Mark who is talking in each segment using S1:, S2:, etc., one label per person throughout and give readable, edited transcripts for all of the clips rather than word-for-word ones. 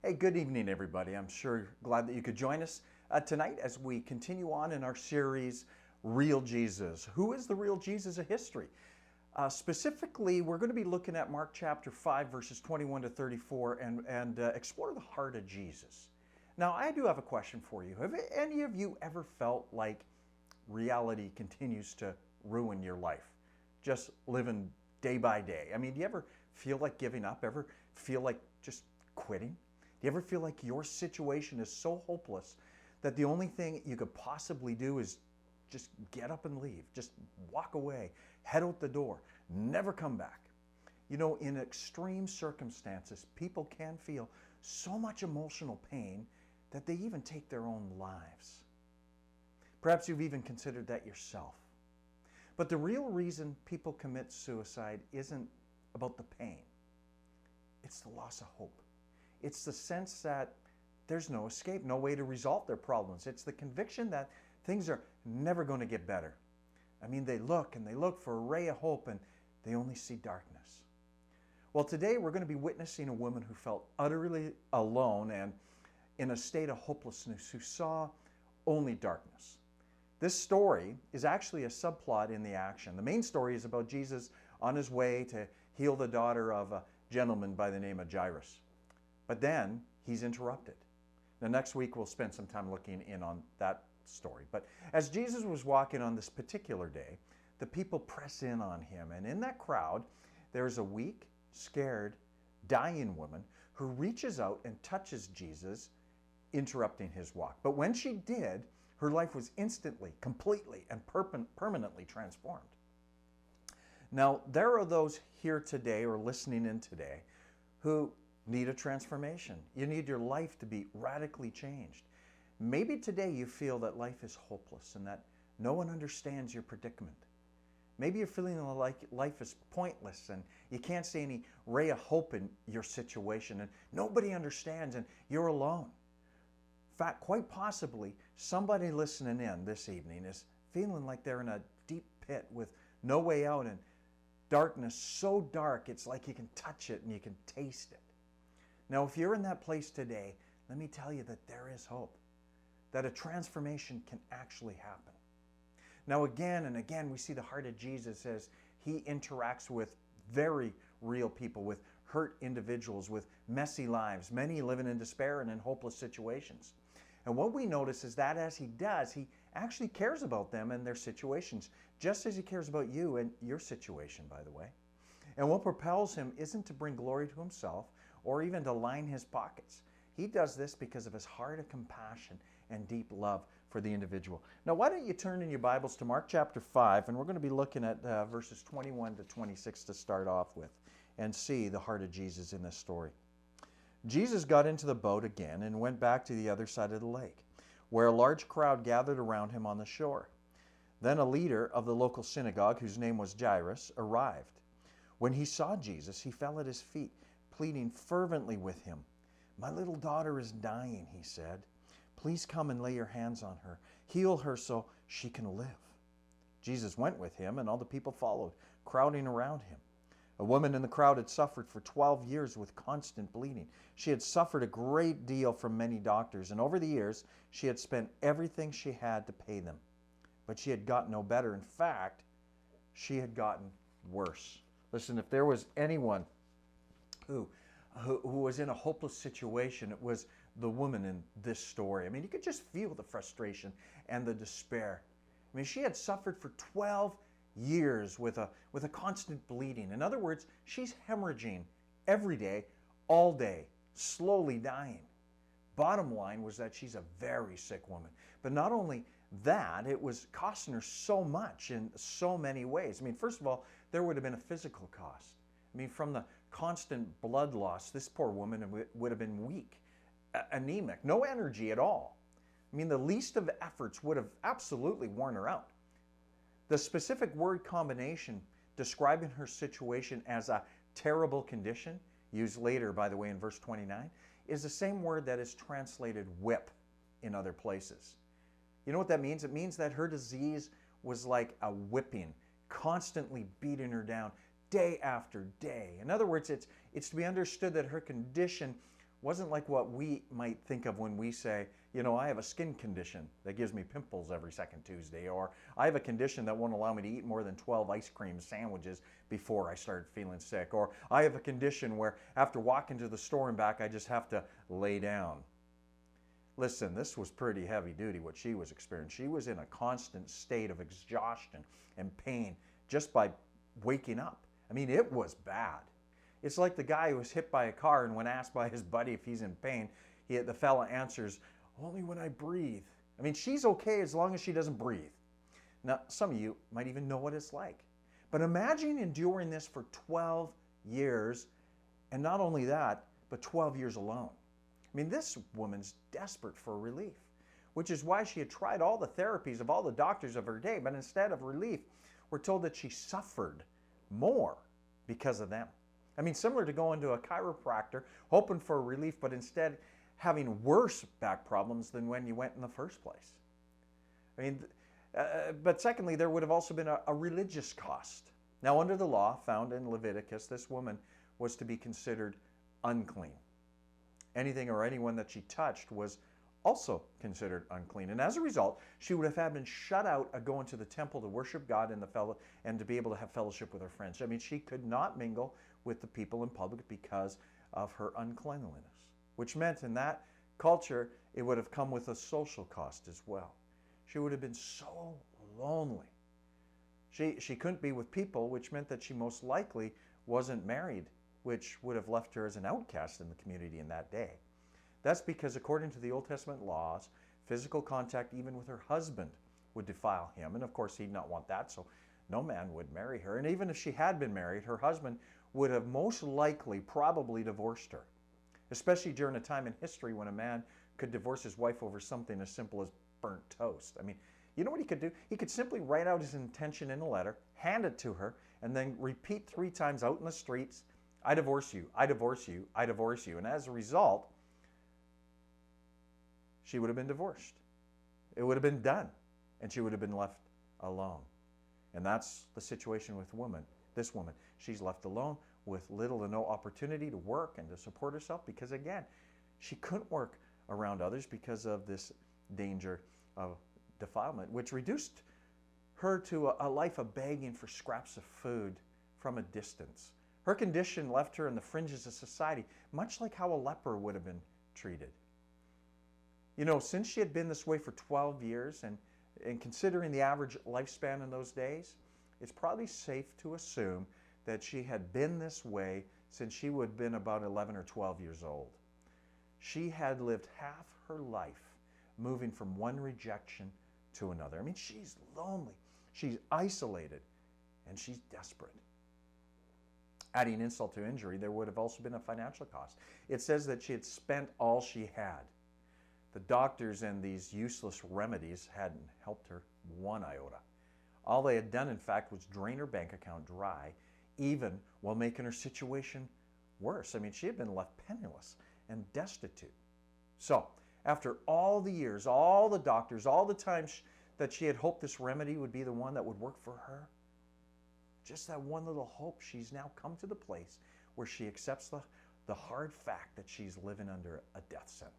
S1: Hey, good evening, everybody. I'm sure glad that you could join us tonight as we continue on in our series, Real Jesus. Who is the real Jesus of history? Specifically, we're going to be looking at Mark chapter 5, verses 21 to 34, and explore the heart of Jesus. Now, I do have a question for you. Have any of you ever felt like reality continues to ruin your life? Just living day by day. I mean, do you ever feel like giving up? Ever feel like just quitting? Do you ever feel like your situation is so hopeless that the only thing you could possibly do is just get up and leave, just walk away, head out the door, never come back? You know, in extreme circumstances, people can feel so much emotional pain that they even take their own lives. Perhaps you've even considered that yourself. But the real reason people commit suicide isn't about the pain. It's the loss of hope. It's the sense that there's no escape, no way to resolve their problems. It's the conviction that things are never going to get better. I mean, they look and they look for a ray of hope and they only see darkness. Well, today we're going to be witnessing a woman who felt utterly alone and in a state of hopelessness, who saw only darkness. This story is actually a subplot in the action. The main story is about Jesus on his way to heal the daughter of a gentleman by the name of Jairus. But then he's interrupted. Now, next week we'll spend some time looking in on that story. But as Jesus was walking on this particular day, the people press in on him. And in that crowd, there's a weak, scared, dying woman who reaches out and touches Jesus, interrupting his walk. But when she did, her life was instantly, completely, and permanently transformed. Now, there are those here today or listening in today who need a transformation. You need your life to be radically changed. Maybe today you feel that life is hopeless and that no one understands your predicament. Maybe you're feeling like life is pointless and you can't see any ray of hope in your situation and nobody understands and you're alone. In fact, quite possibly, somebody listening in this evening is feeling like they're in a deep pit with no way out and darkness so dark it's like you can touch it and you can taste it. Now, if you're in that place today, let me tell you that there is hope, that a transformation can actually happen. Now, again and again, we see the heart of Jesus as he interacts with very real people, with hurt individuals, with messy lives, many living in despair and in hopeless situations. And what we notice is that as he does, he actually cares about them and their situations, just as he cares about you and your situation, by the way. And what propels him isn't to bring glory to himself or even to line his pockets. He does this because of his heart of compassion and deep love for the individual. Now, why don't you turn in your Bibles to Mark chapter 5, and we're going to be looking at verses 21 to 26 to start off with and see the heart of Jesus in this story. Jesus got into the boat again and went back to the other side of the lake, where a large crowd gathered around him on the shore. Then a leader of the local synagogue, whose name was Jairus, arrived. When he saw Jesus, he fell at his feet, pleading fervently with him. "My little daughter is dying," he said. "Please come and lay your hands on her. Heal her so she can live." Jesus went with him, and all the people followed, crowding around him. A woman in the crowd had suffered for 12 years with constant bleeding. She had suffered a great deal from many doctors, and over the years, she had spent everything she had to pay them. But she had gotten no better. In fact, she had gotten worse. Listen, if there was anyone who was in a hopeless situation, it was the woman in this story. I mean, you could just feel the frustration and the despair. I mean, she had suffered for 12 years with a constant bleeding. In other words, she's hemorrhaging every day, all day, slowly dying. Bottom line was that she's a very sick woman. But not only that, it was costing her so much in so many ways. I mean, first of all, there would have been a physical cost. I mean, from the constant blood loss, this poor woman would have been weak, anemic, no energy at all. I mean, the least of efforts would have absolutely worn her out. The specific word combination describing her situation as a terrible condition, used later, by the way, in verse 29, is the same word that is translated whip in other places. You know what that means? It means that her disease was like a whipping, constantly beating her down day after day. In other words, it's to be understood that her condition wasn't like what we might think of when we say, you know, I have a skin condition that gives me pimples every second Tuesday, or I have a condition that won't allow me to eat more than 12 ice cream sandwiches before I start feeling sick, or I have a condition where after walking to the store and back, I just have to lay down. Listen, this was pretty heavy duty what she was experiencing. She was in a constant state of exhaustion and pain just by waking up. I mean, it was bad. It's like the guy who was hit by a car, and when asked by his buddy if he's in pain, the fella answers, only when I breathe. I mean, she's okay as long as she doesn't breathe. Now, some of you might even know what it's like. But imagine enduring this for 12 years, and not only that, but 12 years alone. I mean, this woman's desperate for relief, which is why she had tried all the therapies of all the doctors of her day, but instead of relief, we're told that she suffered more because of them. I mean, similar to going to a chiropractor, hoping for relief, but instead having worse back problems than when you went in the first place. I mean, but secondly, there would have also been a religious cost. Now, under the law found in Leviticus, this woman was to be considered unclean. Anything or anyone that she touched was also considered unclean. And as a result, she would have had been shut out of going to the temple to worship God and to be able to have fellowship with her friends. I mean, she could not mingle with the people in public because of her uncleanliness, which meant in that culture, it would have come with a social cost as well. She would have been so lonely. She couldn't be with people, which meant that she most likely wasn't married, which would have left her as an outcast in the community in that day. That's because according to the Old Testament laws, physical contact even with her husband would defile him. And of course, he'd not want that, so no man would marry her. And even if she had been married, her husband would have most likely probably divorced her, especially during a time in history when a man could divorce his wife over something as simple as burnt toast. I mean, you know what he could do? He could simply write out his intention in a letter, hand it to her, and then repeat 3 times out in the streets, I divorce you, I divorce you, I divorce you. And as a result, she would have been divorced. It would have been done, and she would have been left alone. And that's the situation with this woman. She's left alone with little to no opportunity to work and to support herself because, again, she couldn't work around others because of this danger of defilement, which reduced her to a life of begging for scraps of food from a distance. Her condition left her in the fringes of society, much like how a leper would have been treated. You know, since she had been this way for 12 years, and considering the average lifespan in those days, it's probably safe to assume that she had been this way since she would have been about 11 or 12 years old. She had lived half her life moving from one rejection to another. I mean, she's lonely, she's isolated, and she's desperate. Adding insult to injury, there would have also been a financial cost. It says that she had spent all she had. The doctors and these useless remedies hadn't helped her one iota. All they had done, in fact, was drain her bank account dry, even while making her situation worse. I mean, she had been left penniless and destitute. So, after all the years, all the doctors, all the times that she had hoped this remedy would be the one that would work for her, just that one little hope, she's now come to the place where she accepts the hard fact that she's living under a death sentence.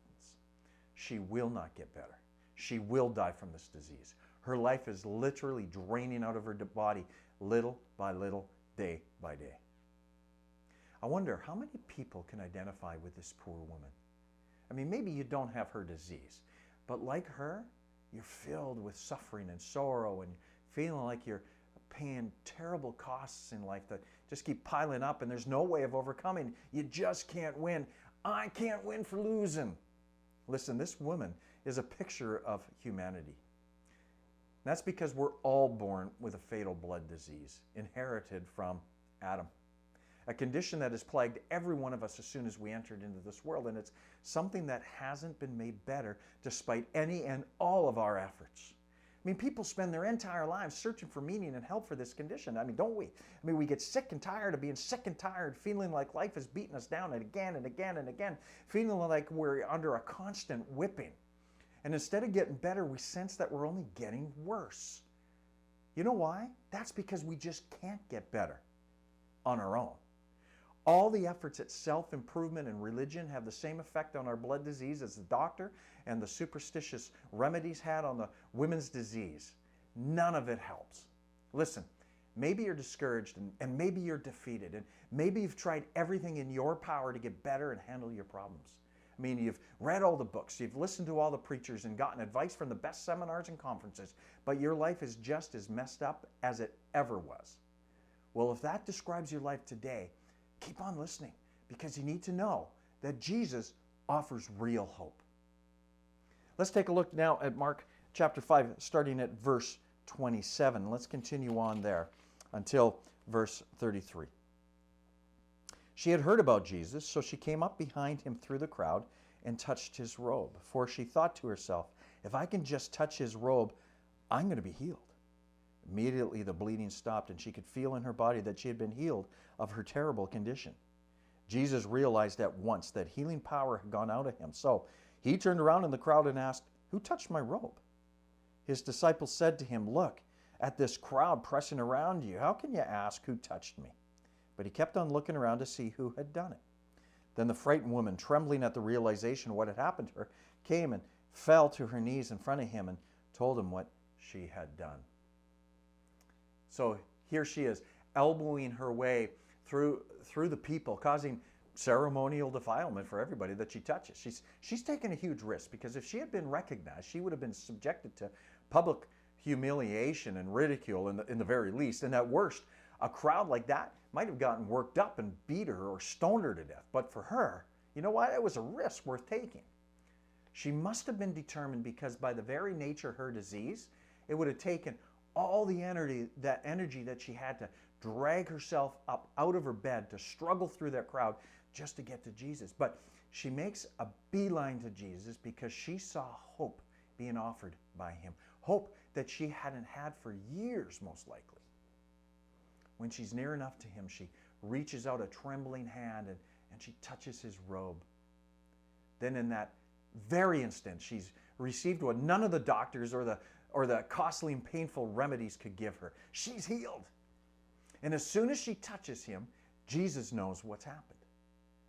S1: She will not get better. She will die from this disease. Her life is literally draining out of her body little by little, day by day. I wonder how many people can identify with this poor woman. I mean, maybe you don't have her disease, but like her, you're filled with suffering and sorrow and feeling like you're paying terrible costs in life that just keep piling up and there's no way of overcoming. You just can't win. I can't win for losing. Listen, this woman is a picture of humanity. That's because we're all born with a fatal blood disease, inherited from Adam. A condition that has plagued every one of us as soon as we entered into this world, and it's something that hasn't been made better despite any and all of our efforts. I mean, people spend their entire lives searching for meaning and help for this condition. I mean, don't we? I mean, we get sick and tired of being sick and tired, feeling like life is beating us down and again and again and again, feeling like we're under a constant whipping. And instead of getting better, we sense that we're only getting worse. You know why? That's because we just can't get better on our own. All the efforts at self-improvement and religion have the same effect on our blood disease as the doctor and the superstitious remedies had on the women's disease. None of it helps. Listen, maybe you're discouraged and maybe you're defeated and maybe you've tried everything in your power to get better and handle your problems. I mean, you've read all the books, you've listened to all the preachers and gotten advice from the best seminars and conferences, but your life is just as messed up as it ever was. Well, if that describes your life today, keep on listening because you need to know that Jesus offers real hope. Let's take a look now at Mark chapter 5, starting at verse 27. Let's continue on there until verse 33. She had heard about Jesus, so she came up behind him through the crowd and touched his robe. For she thought to herself, if I can just touch his robe, I'm going to be healed. Immediately the bleeding stopped, and she could feel in her body that she had been healed of her terrible condition. Jesus realized at once that healing power had gone out of him. So he turned around in the crowd and asked, who touched my robe? His disciples said to him, look at this crowd pressing around you. How can you ask who touched me? But he kept on looking around to see who had done it. Then the frightened woman, trembling at the realization of what had happened to her, came and fell to her knees in front of him and told him what she had done. So here she is, elbowing her way through the people, causing ceremonial defilement for everybody that she touches. She's taken a huge risk because if she had been recognized, she would have been subjected to public humiliation and ridicule in the very least. And at worst, a crowd like that might have gotten worked up and beat her or stoned her to death. But for her, you know what? It was a risk worth taking. She must have been determined because by the very nature of her disease, it would have taken all the energy that she had to drag herself up out of her bed to struggle through that crowd just to get to Jesus. But she makes a beeline to Jesus because she saw hope being offered by him. Hope that she hadn't had for years, most likely. When she's near enough to him, she reaches out a trembling hand and she touches his robe. Then in that very instant, she's received what none of the doctors or the costly and painful remedies could give her. She's healed. And as soon as she touches him, Jesus knows what's happened.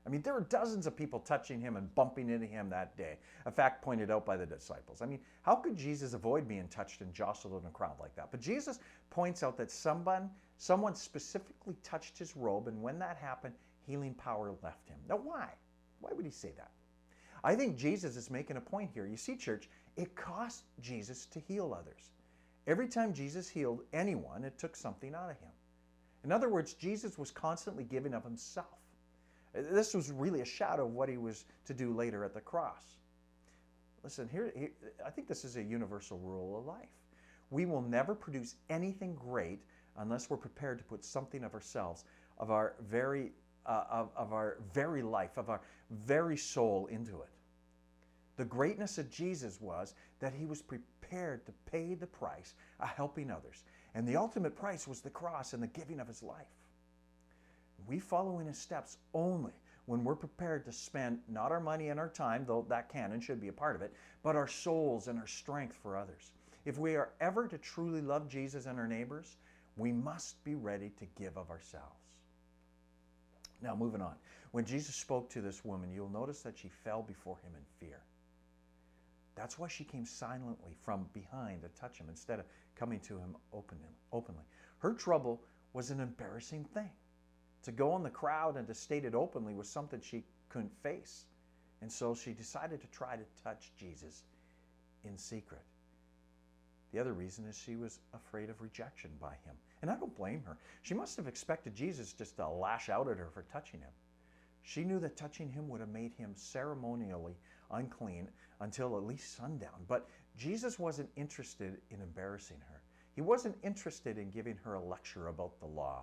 S1: I mean, there were dozens of people touching him and bumping into him that day, a fact pointed out by the disciples. I mean, how could Jesus avoid being touched and jostled in a crowd like that? But Jesus points out that someone specifically touched his robe, and when that happened, healing power left him. Now, why? Why would he say that? I think Jesus is making a point here. You see, church, it cost Jesus to heal others. Every time Jesus healed anyone, it took something out of him. In other words, Jesus was constantly giving of himself. This was really a shadow of what he was to do later at the cross. Listen, here, I think this is a universal rule of life. We will never produce anything great unless we're prepared to put something of ourselves, of our very life, of our very soul into it. The greatness of Jesus was that he was prepared to pay the price of helping others. And the ultimate price was the cross and the giving of his life. We follow in his steps only when we're prepared to spend not our money and our time, though that can and should be a part of it, but our souls and our strength for others. If we are ever to truly love Jesus and our neighbors, we must be ready to give of ourselves. Now, moving on. When Jesus spoke to this woman, you'll notice that she fell before him in fear. That's why she came silently from behind to touch him instead of coming to him openly. Her trouble was an embarrassing thing. To go in the crowd and to state it openly was something she couldn't face. And so she decided to try to touch Jesus in secret. The other reason is she was afraid of rejection by him. And I don't blame her. She must have expected Jesus just to lash out at her for touching him. She knew that touching him would have made him ceremonially unclean until at least sundown. But Jesus wasn't interested in embarrassing her. He wasn't interested in giving her a lecture about the law.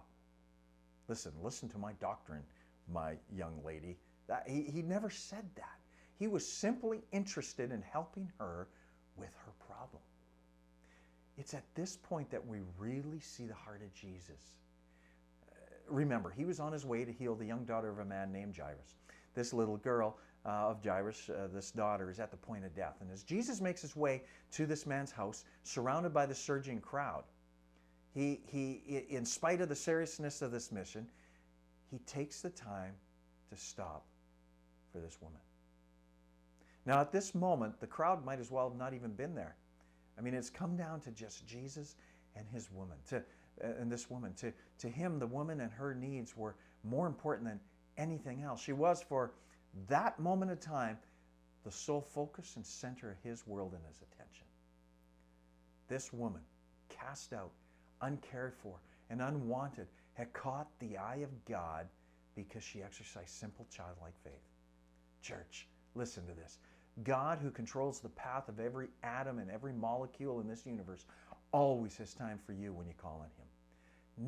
S1: Listen to my doctrine, my young lady. He never said that. He was simply interested in helping her with her problem. It's at this point that we really see the heart of Jesus. Remember, he was on his way to heal the young daughter of a man named Jairus. This little girl of Jairus, this daughter, is at the point of death. And as Jesus makes his way to this man's house, surrounded by the surging crowd, he, in spite of the seriousness of this mission, he takes the time to stop for this woman. Now, at this moment, the crowd might as well have not even been there. I mean, it's come down to just Jesus and his woman, and this woman. To him, the woman and her needs were more important than anything else. She was, for that moment of time, the sole focus and center of his world and his attention. This woman, cast out, uncared for, and unwanted, had caught the eye of God because she exercised simple childlike faith. Church, listen to this. God, who controls the path of every atom and every molecule in this universe, always has time for you when you call on him.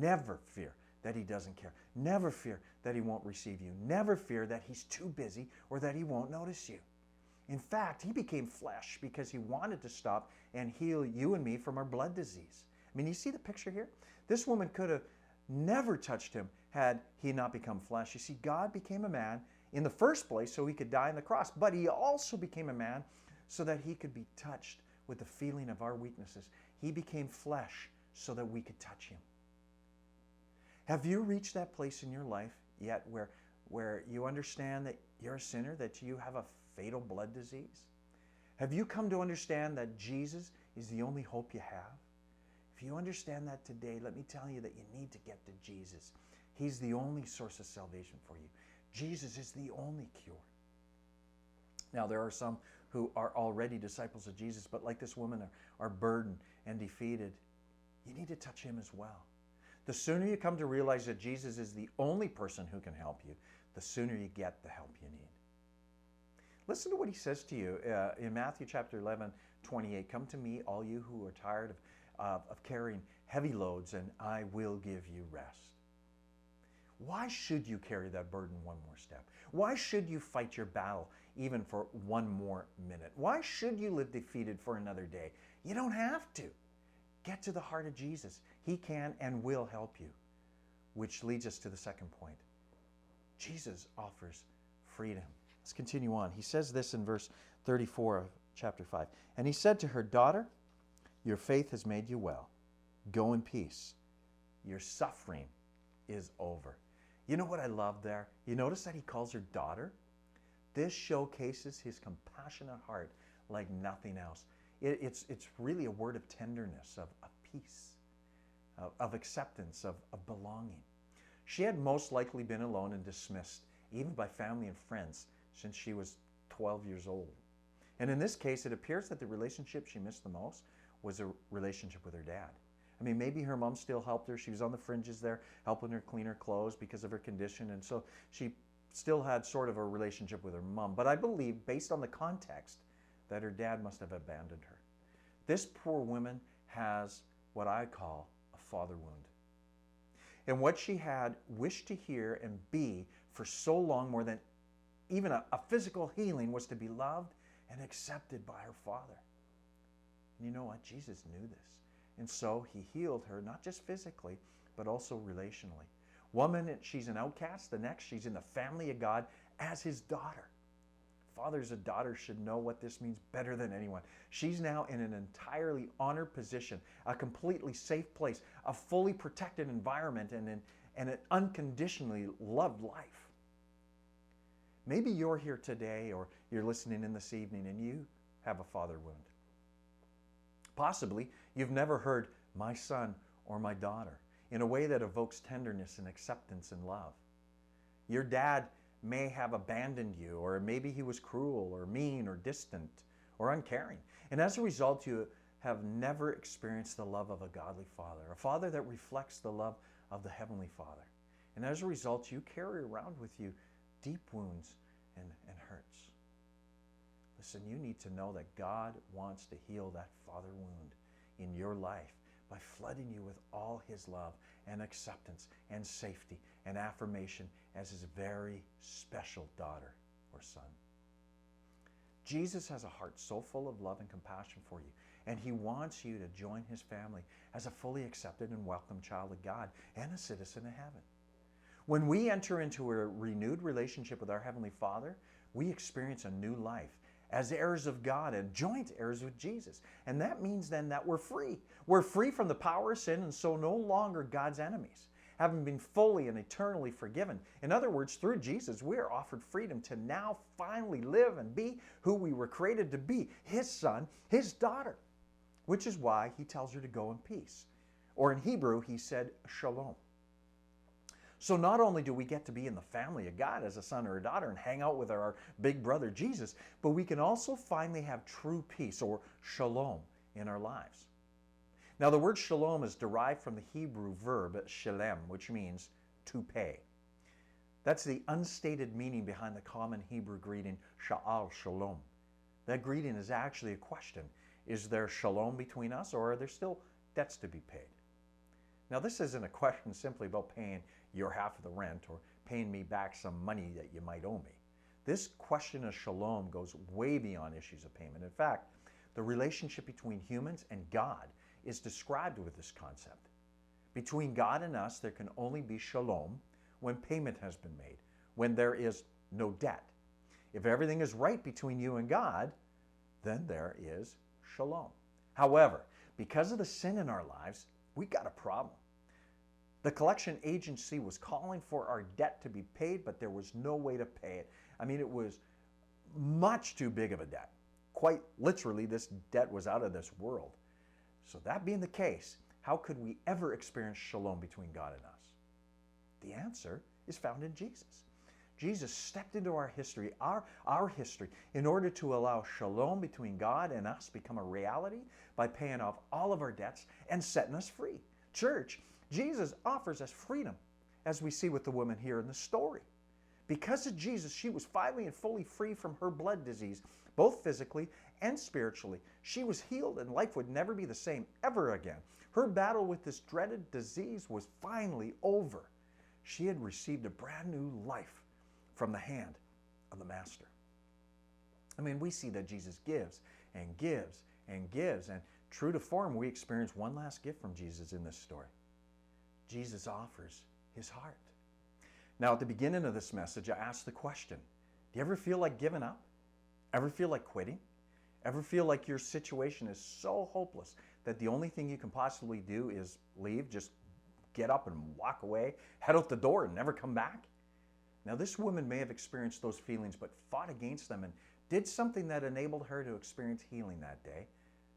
S1: Never fear that he doesn't care. Never fear that he won't receive you. Never fear that he's too busy or that he won't notice you. In fact, he became flesh because he wanted to stop and heal you and me from our blood disease. I mean, you see the picture here? This woman could have never touched him had he not become flesh. You see, God became a man in the first place so he could die on the cross, but he also became a man so that he could be touched with the feeling of our weaknesses. He became flesh so that we could touch him. Have you reached that place in your life yet where you understand that you're a sinner, that you have a fatal blood disease? Have you come to understand that Jesus is the only hope you have? If you understand that today, let me tell you that you need to get to Jesus. He's the only source of salvation for you. Jesus is the only cure. Now, there are some who are already disciples of Jesus, but like this woman are burdened and defeated. You need to touch him as well. The sooner you come to realize that Jesus is the only person who can help you, the sooner you get the help you need. Listen to what he says to you in Matthew chapter 11, 28. Come to me, all you who are tired of carrying heavy loads, and I will give you rest. Why should you carry that burden one more step? Why should you fight your battle even for one more minute? Why should you live defeated for another day? You don't have to. Get to the heart of Jesus. He can and will help you. Which leads us to the second point. Jesus offers freedom. Let's continue on. He says this in verse 34 of chapter 5. And he said to her, daughter, your faith has made you well. Go in peace. Your suffering is over. You know what I love there? You notice that he calls her daughter? This showcases his compassionate heart like nothing else. It's really a word of tenderness, of peace, of acceptance, of belonging. She had most likely been alone and dismissed, even by family and friends, since she was 12 years old. And in this case, it appears that the relationship she missed the most was a relationship with her dad. I mean, maybe her mom still helped her. She was on the fringes there, helping her clean her clothes because of her condition. And so she still had sort of a relationship with her mom. But I believe, based on the context, that her dad must have abandoned her. This poor woman has what I call a father wound. And what she had wished to hear and be for so long, more than even a physical healing, was to be loved and accepted by her father. And you know what? Jesus knew this. And so he healed her, not just physically, but also relationally. One minute she's an outcast, the next she's in the family of God as his daughter. Fathers of daughters should know what this means better than anyone. She's now in an entirely honored position, a completely safe place, a fully protected environment, and an unconditionally loved life. Maybe you're here today, or you're listening in this evening, and you have a father wound. Possibly you've never heard my son or my daughter in a way that evokes tenderness and acceptance and love. Your dad may have abandoned you, or maybe he was cruel or mean or distant or uncaring. And as a result, you have never experienced the love of a godly father, a father that reflects the love of the Heavenly Father. And as a result, you carry around with you deep wounds and hurts. Listen, you need to know that God wants to heal that father wound in your life by flooding you with all his love and acceptance and safety and affirmation as his very special daughter or son. Jesus has a heart so full of love and compassion for you, and he wants you to join his family as a fully accepted and welcome child of God and a citizen of heaven. When we enter into a renewed relationship with our Heavenly Father, we experience a new life as heirs of God and joint heirs with Jesus. And that means then that we're free. We're free from the power of sin and so no longer God's enemies. having been fully and eternally forgiven. In other words, through Jesus, we are offered freedom to now finally live and be who we were created to be, his son, his daughter, which is why he tells her to go in peace. Or in Hebrew, he said shalom. So not only do we get to be in the family of God as a son or a daughter and hang out with our big brother Jesus, but we can also finally have true peace, or shalom, in our lives. Now the word shalom is derived from the Hebrew verb shalem, which means to pay. That's the unstated meaning behind the common Hebrew greeting sha'al shalom. That greeting is actually a question. Is there shalom between us, or are there still debts to be paid? Now this isn't a question simply about paying your half of the rent or paying me back some money that you might owe me. This question of shalom goes way beyond issues of payment. In fact, the relationship between humans and God is described with this concept. Between God and us, there can only be shalom when payment has been made, when there is no debt. If everything is right between you and God, then there is shalom. However, because of the sin in our lives, we got a problem. The collection agency was calling for our debt to be paid, but there was no way to pay it. I mean, it was much too big of a debt. Quite literally, this debt was out of this world. So that being the case, how could we ever experience shalom between God and us? The answer is found in Jesus. Jesus stepped into our history, our history, in order to allow shalom between God and us become a reality by paying off all of our debts and setting us free. Church, Jesus offers us freedom, as we see with the woman here in the story. Because of Jesus, she was finally and fully free from her blood disease, both physically and spiritually. She was healed, and life would never be the same ever again. Her battle with this dreaded disease was finally over. She had received a brand new life from the hand of the Master. I mean, we see that Jesus gives and gives and gives, and true to form, we experience one last gift from Jesus in this story. Jesus offers his heart. Now, at the beginning of this message, I asked the question, do you ever feel like giving up? Ever feel like quitting? Ever feel like your situation is so hopeless that the only thing you can possibly do is leave, just get up and walk away, head out the door and never come back? Now, this woman may have experienced those feelings, but fought against them and did something that enabled her to experience healing that day.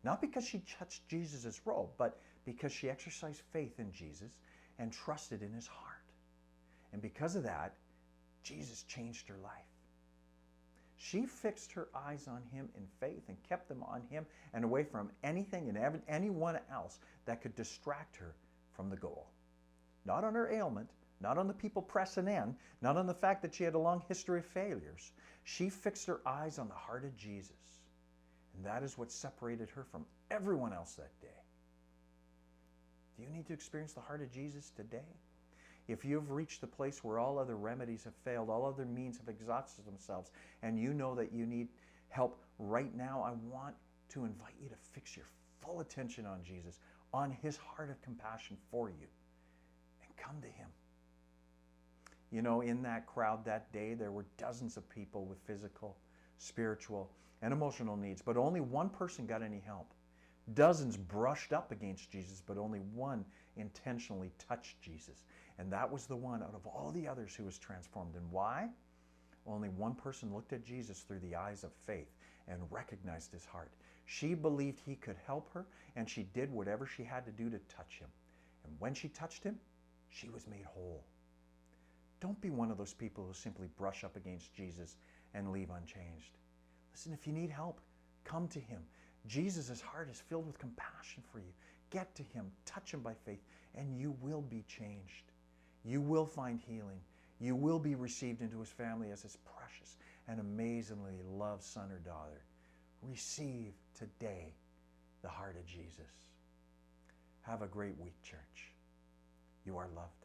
S1: Not because she touched Jesus' robe, but because she exercised faith in Jesus and trusted in his heart. And because of that, Jesus changed her life. She fixed her eyes on him in faith and kept them on him and away from anything and anyone else that could distract her from the goal. Not on her ailment, not on the people pressing in, not on the fact that she had a long history of failures. She fixed her eyes on the heart of Jesus. And that is what separated her from everyone else that day. Do you need to experience the heart of Jesus today? If you've reached the place where all other remedies have failed, all other means have exhausted themselves, and you know that you need help right now, I want to invite you to fix your full attention on Jesus, on his heart of compassion for you, and come to him. You know, in that crowd that day, there were dozens of people with physical, spiritual, and emotional needs, but only one person got any help. Dozens brushed up against Jesus, but only one intentionally touched Jesus. And that was the one out of all the others who was transformed. And why? Only one person looked at Jesus through the eyes of faith and recognized his heart. She believed he could help her, and she did whatever she had to do to touch him. And when she touched him, she was made whole. Don't be one of those people who simply brush up against Jesus and leave unchanged. Listen, if you need help, come to him. Jesus' heart is filled with compassion for you. Get to him, touch him by faith, and you will be changed. You will find healing. You will be received into his family as his precious and amazingly loved son or daughter. Receive today the heart of Jesus. Have a great week, church. You are loved.